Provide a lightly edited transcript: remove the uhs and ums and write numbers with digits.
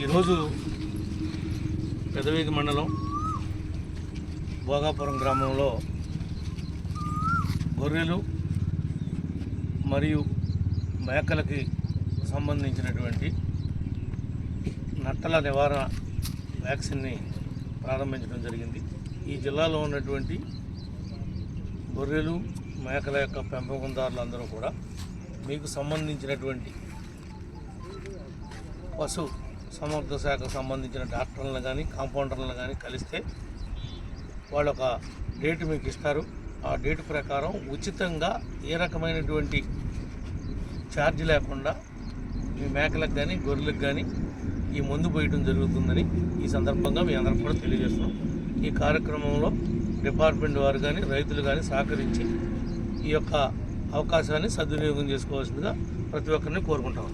ఈరోజు పెదవేగి మండలం భోగాపురం గ్రామంలో గొర్రెలు మరియు మేకలకి సంబంధించినటువంటి నట్టల నివారణ వ్యాక్సిన్ని ప్రారంభించడం జరిగింది. ఈ జిల్లాలో ఉన్నటువంటి గొర్రెలు మేకల యొక్క పెంపకందారులందరూ కూడా మీకు సంబంధించినటువంటి పశు సంవర్ధక శాఖకు సంబంధించిన డాక్టర్లను కానీ కాంపౌండర్లను కానీ కలిస్తే వాళ్ళు ఒక డేట్ మీకు ఇస్తారు. ఆ డేట్ ప్రకారం ఉచితంగా ఏ రకమైనటువంటి ఛార్జ్ లేకుండా మీ మేకలకు కానీ గొర్రెలకు కానీ ఈ మందు పోయడం జరుగుతుందని ఈ సందర్భంగా మీ అందరికి కూడా తెలియజేస్తున్నాం. ఈ కార్యక్రమంలో డిపార్ట్మెంట్ వారు కానీ రైతులు కానీ సహకరించి ఈ యొక్క అవకాశాన్ని సద్వినియోగం చేసుకోవాల్సిందిగా ప్రతి ఒక్కరిని కోరుకుంటాం.